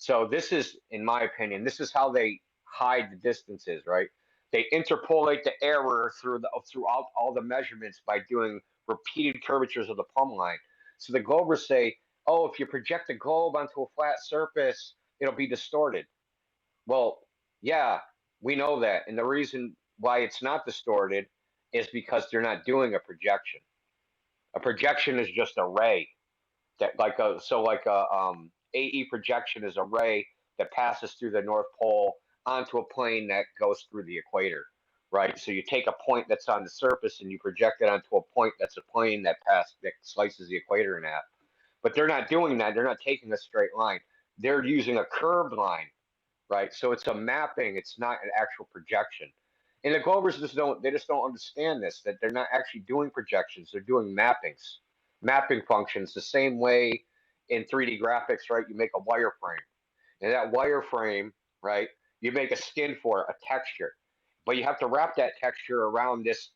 So this is, in my opinion, this is how they hide the distances, right? They interpolate the error throughout all the measurements by doing repeated curvatures of the plumb line. So the Globers say, oh, if you project a globe onto a flat surface, it'll be distorted. Well, yeah, we know that. And the reason why it's not distorted is because they're not doing a projection. A projection is just a ray that like a AE projection is a ray that passes through the North Pole onto a plane that goes through the equator, right? So you take a point that's on the surface and you project it onto a point that's a plane that slices the equator in half. But they're not doing that. They're not taking a straight line. They're using a curved line, right? So it's a mapping. It's not an actual projection. And the Glovers just don't understand this, that they're not actually doing projections. They're doing mappings, mapping functions the same way in 3D graphics, right? You make a wireframe. And that wireframe, right, you make a skin for it, a texture. But you have to wrap that texture around this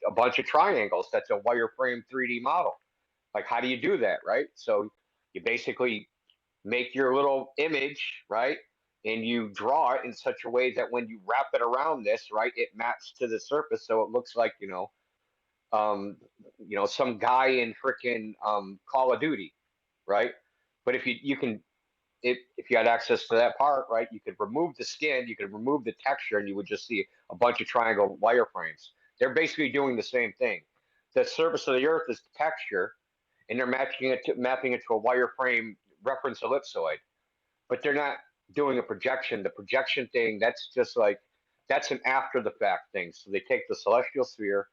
a bunch of triangles. That's a wireframe 3D model. Like, how do you do that, right? So you basically make your little image, right? And you draw it in such a way that when you wrap it around this, right, it maps to the surface, so it looks like some guy in freaking Call of Duty, right? But if you can, if you had access to that part, right, you could remove the skin, you could remove the texture, and you would just see a bunch of triangle wireframes. They're basically doing the same thing. The surface of the Earth is the texture, and they're mapping it to a wireframe reference ellipsoid, but they're not doing a projection. The projection thing, that's an after the fact thing. So they take the celestial sphere,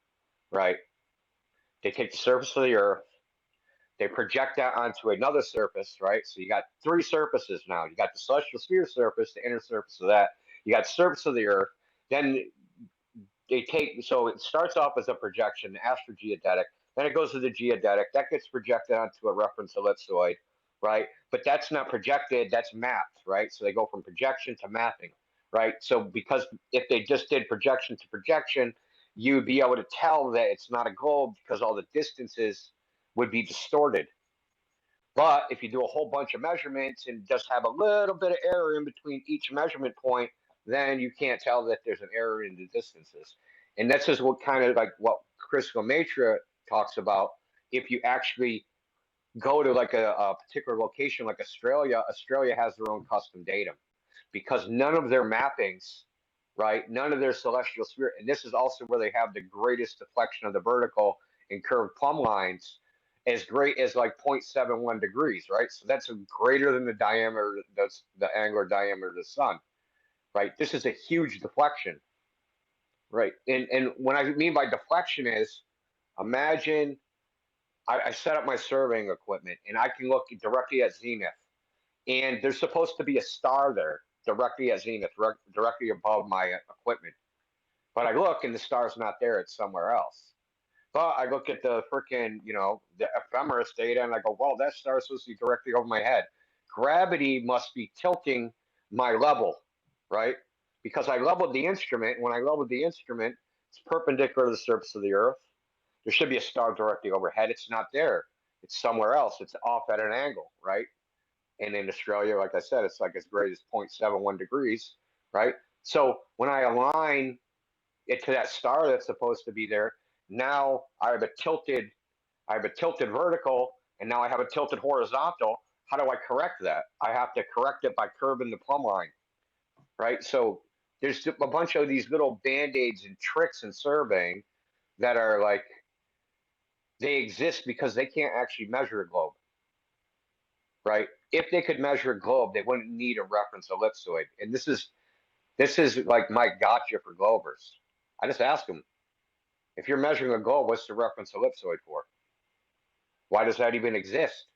right? They take the surface of the Earth, they project that onto another surface, right? So you got three surfaces now. You got the celestial sphere surface, the inner surface of that. You got the surface of the Earth. Then so it starts off as a projection, the astrogeodetic. Then it goes to the geodetic. That gets projected onto a reference ellipsoid, right? But that's not projected, that's mapped, right? So they go from projection to mapping, right? So because if they just did projection to projection, you'd be able to tell that it's not a globe because all the distances would be distorted. But if you do a whole bunch of measurements and just have a little bit of error in between each measurement point, then you can't tell that there's an error in the distances. And this is what kind of like what Chris Lemaitre talks about. If you actually go to like a particular location like Australia, Australia has their own custom datum because none of their mappings, right, none of their celestial sphere, and this is also where they have the greatest deflection of the vertical and curved plumb lines, as great as like 0.71 degrees, right? So that's greater than the diameter, that's the angular diameter of the sun, right? This is a huge deflection, right? And what I mean by deflection is, imagine I set up my surveying equipment and I can look directly at zenith, and there's supposed to be a star there directly at zenith, directly above my equipment. But I look and the star's not there; it's somewhere else. But I look at the freaking, the ephemeris data, and I go, well, that star is supposed to be directly over my head. Gravity must be tilting my level, right? Because I leveled the instrument. When I leveled the instrument, it's perpendicular to the surface of the Earth. There should be a star directly overhead. It's not there. It's somewhere else. It's off at an angle, right? And in Australia, like I said, it's like as great as 0.71 degrees, right? So when I align it to that star that's supposed to be there, now I have a tilted vertical, and now I have a tilted horizontal. How do I correct that? I have to correct it by curving the plumb line, right? So there's a bunch of these little band-aids and tricks in surveying that are like, they exist because they can't actually measure a globe, right? If they could measure a globe, they wouldn't need a reference ellipsoid. And this is like my gotcha for Globers. I just ask them, if you're measuring a globe, what's the reference ellipsoid for? Why does that even exist?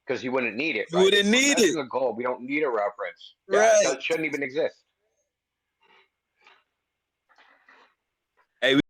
Because you wouldn't need it, You right? wouldn't If we're need measuring it. a globe, we don't need a reference. Right. Yeah, it shouldn't even exist. Hey,